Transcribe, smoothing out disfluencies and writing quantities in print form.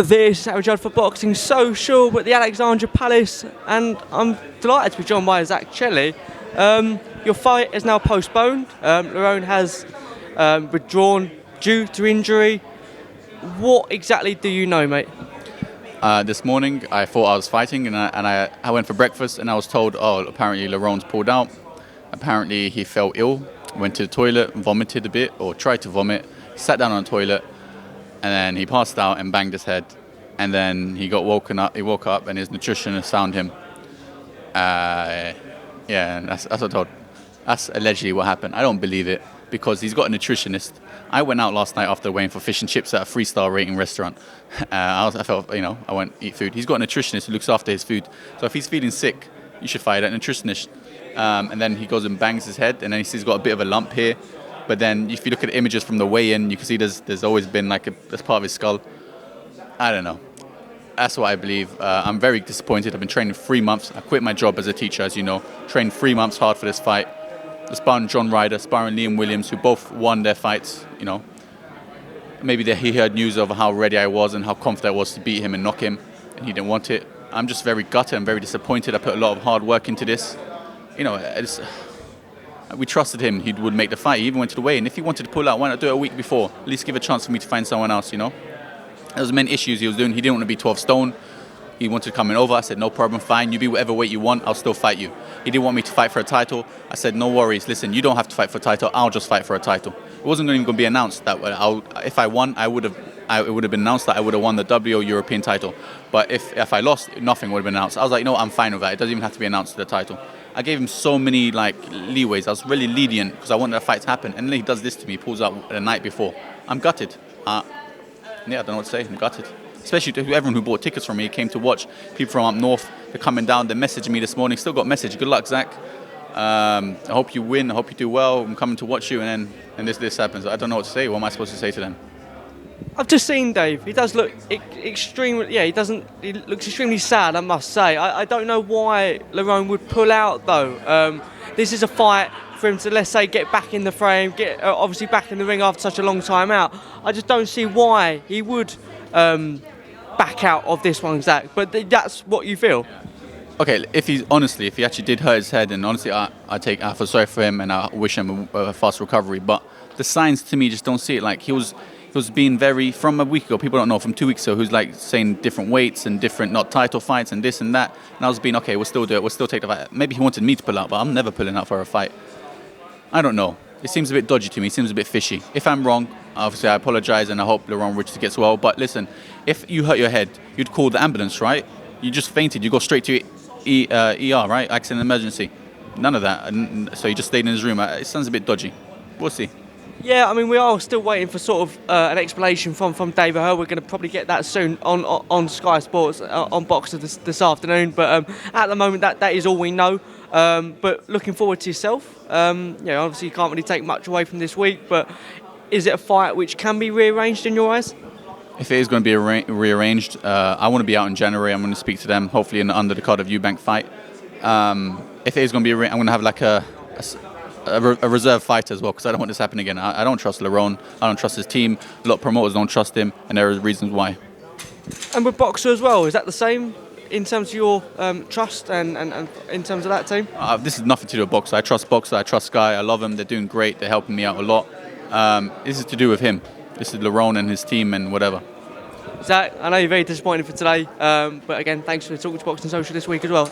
This is Judd for Boxing Social at the Alexandra Palace, and I'm delighted to be joined by Zak Chelli. Your fight is now postponed. Lerrone has withdrawn due to injury. What exactly do you know, mate? This morning I thought I was fighting, and I went for breakfast and I was told, oh, apparently Lerrone's pulled out. Apparently he felt ill, went to the toilet, vomited a bit, or tried to vomit, sat down on the toilet, and then he passed out and banged his head. And then he woke up and his nutritionist found him. Yeah, and that's what I told. That's allegedly what happened. I don't believe it because he's got a nutritionist. I went out last night after weighing for fish and chips at a 3-star rating restaurant. I felt, I went eat food. He's got a nutritionist who looks after his food. So if he's feeling sick, you should fight that nutritionist. And then he goes and bangs his head, and then he sees he's got a bit of a lump here. But then if you look at the images from the weigh-in, you can see there's always been that's part of his skull. I don't know. That's what I believe. I'm very disappointed. I've been training 3 months. I quit my job as a teacher, as you know. Trained 3 months hard for this fight. Sparring John Ryder, sparring Liam Williams, who both won their fights. Maybe he heard news of how ready I was and how confident I was to beat him and knock him, and he didn't want it. I'm just very gutted. I'm very disappointed. I put a lot of hard work into this. We trusted him. He would make the fight. He even went to the weigh-in. If he wanted to pull out, why not do it a week before? At least give a chance for me to find someone else, There was many issues he was doing. He didn't want to be 12 stone. He wanted to come in over. I said, no problem, fine. You be whatever weight you want. I'll still fight you. He didn't want me to fight for a title. I said, no worries. Listen, you don't have to fight for a title. I'll just fight for a title. It wasn't even going to be announced that if I won, it would have been announced that I would have won the WO European title. But if I lost, nothing would have been announced. I was like, I'm fine with that. It doesn't even have to be announced the title. I gave him so many leeways. I was really lenient because I wanted the fight to happen. And then he does this to me, pulls out the night before. I'm gutted. I don't know what to say. I'm gutted. Especially to everyone who bought tickets from me, came to watch. People from up north, they're coming down. They messaged me this morning. Still got message. Good luck, Zak. I hope you win. I hope you do well. I'm coming to watch you. And this happens. I don't know what to say. What am I supposed to say to them? I've just seen Dave. He does look extremely. Yeah, he looks extremely sad, I must say. I don't know why Lerrone would pull out though. This is a fight for him to, let's say, get back in the frame, get obviously back in the ring after such a long time out. I just don't see why he would back out of this one, Zak. But that's what you feel. Okay, if he actually did hurt his head, and honestly, I feel sorry for him, and I wish him a fast recovery. But the signs to me just don't see it. Like he was being from a week ago, people don't know, from 2 weeks ago, who's saying different weights and different not title fights and this and that. And I was being, okay, we'll still do it, we'll still take the fight. Maybe he wanted me to pull out, but I'm never pulling out for a fight. I don't know. It seems a bit dodgy to me, it seems a bit fishy. If I'm wrong, obviously I apologize and I hope Lerrone Richards gets well. But listen, if you hurt your head, you'd call the ambulance, right? You just fainted, you go straight to ER, right? Accident emergency. None of that. So he just stayed in his room. It sounds a bit dodgy. We'll see. Yeah, I mean, we are still waiting for sort of an explanation from David Hurd. We're going to probably get that soon on Sky Sports, on Boxer this afternoon. But at the moment, that is all we know. But looking forward to yourself. Obviously you can't really take much away from this week, but is it a fight which can be rearranged in your eyes? If it is going to be rearranged, I want to be out in January. I'm going to speak to them, hopefully in the undercard of Eubank fight. If it is going to be I'm going to have a reserve fighter as well, because I don't want this to happen again. I don't trust Lerrone. I don't trust his team. A lot of promoters don't trust him, and there are reasons why. And with Boxer as well, is that the same in terms of your trust and in terms of that team? This is nothing to do with Boxer. I trust Boxer. I trust Sky. I love them. They're doing great. They're helping me out a lot. This is to do with him. This is Lerrone and his team and whatever. Zak, I know you're very disappointed for today, but again, thanks for talking to Boxing Social this week as well.